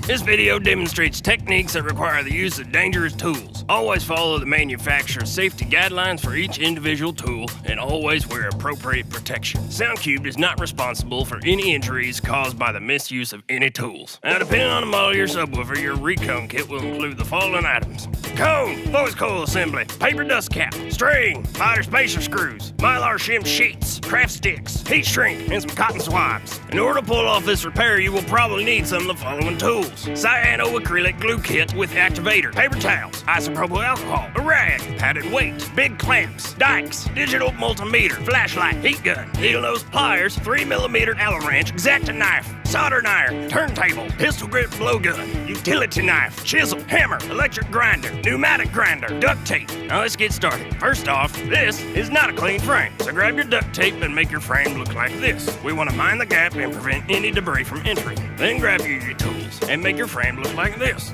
This video demonstrates techniques that require the use of dangerous tools. Always follow the manufacturer's safety guidelines for each individual tool and always wear appropriate protection. SoundQubed is not responsible for any injuries caused by the misuse of any tools. Now, depending on the model of your subwoofer, your Recone kit will include the following items: cone, voice coil assembly, paper dust cap, string, fighter spacer screws, mylar shim sheets, craft sticks, heat shrink, and some cotton swabs. In order to pull off this repair, you will probably need some of the following tools: cyanoacrylic glue kit with activator, paper towels, isopropyl alcohol, a rag, padded weight, big clamps, dikes, digital multimeter, flashlight, heat gun, needle nose pliers, 3mm Allen wrench, X-Acto knife, solder iron, turntable, pistol grip blowgun, utility knife, chisel, hammer, electric grinder, pneumatic grinder, duct tape. Now let's get started. First off, this is not a clean frame, so grab your duct tape and make your frame look like this. We want to mind the gap and prevent any debris from entering. Then grab your tools and make your frame look like this.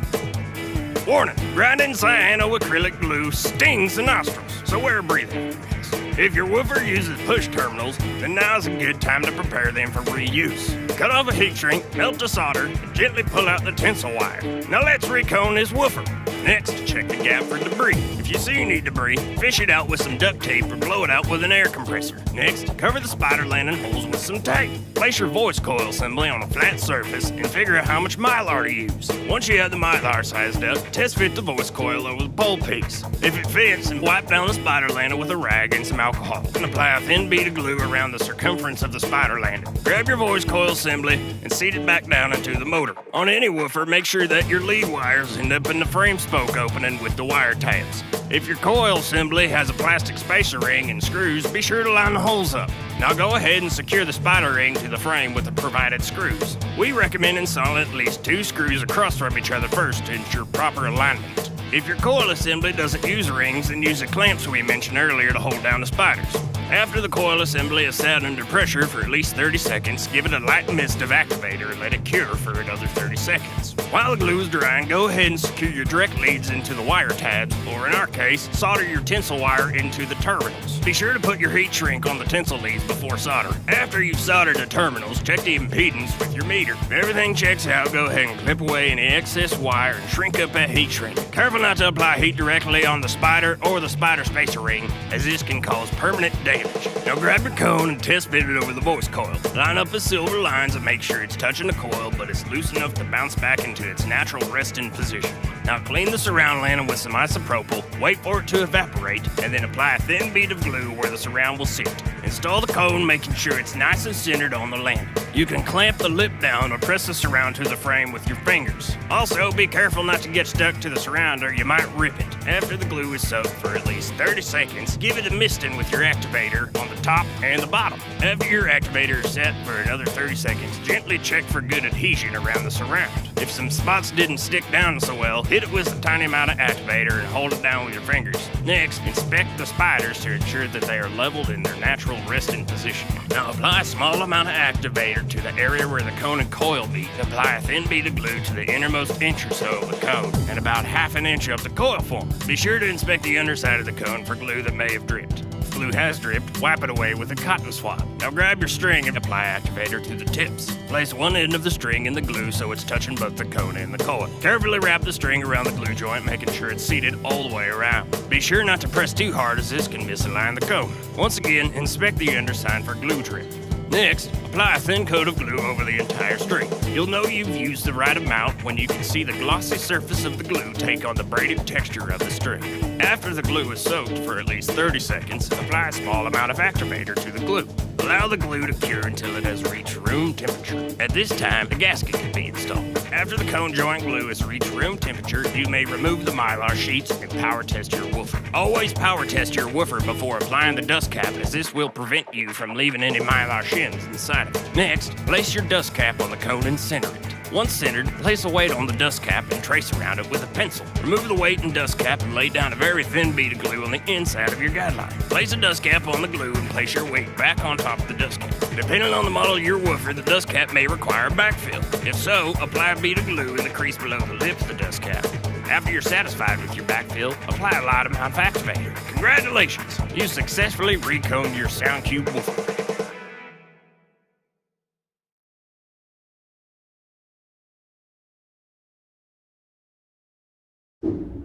Warning, grinding cyanoacrylic glue stings the nostrils, so wear a breathing apparatus. If your woofer uses push terminals, then now's a good time to prepare them for reuse. Cut off a heat shrink, melt the solder, and gently pull out the tensile wire. Now let's recone this woofer. Next, check the gap for debris. If you see you need debris, fish it out with some duct tape or blow it out with an air compressor. Next, cover the spider landing holes with some tape. Place your voice coil assembly on a flat surface and figure out how much mylar to use. Once you have the mylar sized up, test fit the voice coil over the pole piece. If it fits, then wipe down the spider landing with a rag and some alcohol. And apply a thin bead of glue around the circumference of the spider landing. Grab your voice coil assembly and seat it back down into the motor. On any woofer, make sure that your lead wires end up in the frame spoke opening with the wire tabs. If your coil assembly has a plastic spacer ring and screws, be sure to line the holes up. Now go ahead and secure the spider ring to the frame with the provided screws. We recommend installing at least 2 screws across from each other first to ensure proper alignment. If your coil assembly doesn't use rings, then use the clamps we mentioned earlier to hold down the spiders. After the coil assembly is sat under pressure for at least 30 seconds, give it a light mist of activator and let it cure for another 30 seconds. While the glue is drying, go ahead and secure your direct leads into the wire tabs, or in our case, solder your tensile wire into the terminals. Be sure to put your heat shrink on the tensile leads before soldering. After you've soldered the terminals, check the impedance with your meter. If everything checks out, go ahead and clip away any excess wire and shrink up that heat shrink. Careful not to apply heat directly on the spider or the spider spacer ring, as this can cause permanent damage. Now grab your cone and test fit it over the voice coil. Line up the silver lines and make sure it's touching the coil, but it's loose enough to bounce back into its natural resting position. Now clean the surround landing with some isopropyl, wait for it to evaporate, and then apply a thin bead of glue where the surround will sit. Install the cone, making sure it's nice and centered on the landing. You can clamp the lip down or press the surround to the frame with your fingers. Also, be careful not to get stuck to the surround or you might rip it. After the glue is soaked for at least 30 seconds, give it a misting with your activator on the top and the bottom. After your activator is set for another 30 seconds, gently check for good adhesion around the surround. If some spots didn't stick down so well, hit it with a tiny amount of activator and hold it down with your fingers. Next, inspect the spiders to ensure that they are leveled in their natural resting position. Now apply a small amount of activator to the area where the cone and coil meet. Apply a thin bead of glue to the innermost inch or so of the cone and about ½ an inch of the coil former. Be sure to inspect the underside of the cone for glue that may have dripped. If glue has dripped, wipe it away with a cotton swab. Now grab your string and apply activator to the tips. Place one end of the string in the glue so it's touching both the cone and the coil. Carefully wrap the string around the glue joint, making sure it's seated all the way around. Be sure not to press too hard, as this can misalign the cone. Once again, inspect the underside for glue drip. Next, apply a thin coat of glue over the entire string. You'll know you've used the right amount when you can see the glossy surface of the glue take on the braided texture of the string. After the glue is soaked for at least 30 seconds, apply a small amount of activator to the glue. Allow the glue to cure until it has reached room temperature. At this time, a gasket can be installed. After the cone joint glue has reached room temperature, you may remove the mylar sheets and power test your woofer. Always power test your woofer before applying the dust cap, as this will prevent you from leaving any mylar shims inside of it. Next, place your dust cap on the cone and center it. Once centered, place a weight on the dust cap and trace around it with a pencil. Remove the weight and dust cap and lay down a very thin bead of glue on the inside of your guideline. Place the dust cap on the glue and place your weight back on top of the dust cap. Depending on the model of your woofer, the dust cap may require backfill. If so, apply a bead of glue in the crease below the lip of the dust cap. After you're satisfied with your backfill, apply a light amount of activator. Congratulations! You successfully reconed your SoundQubed woofer. you.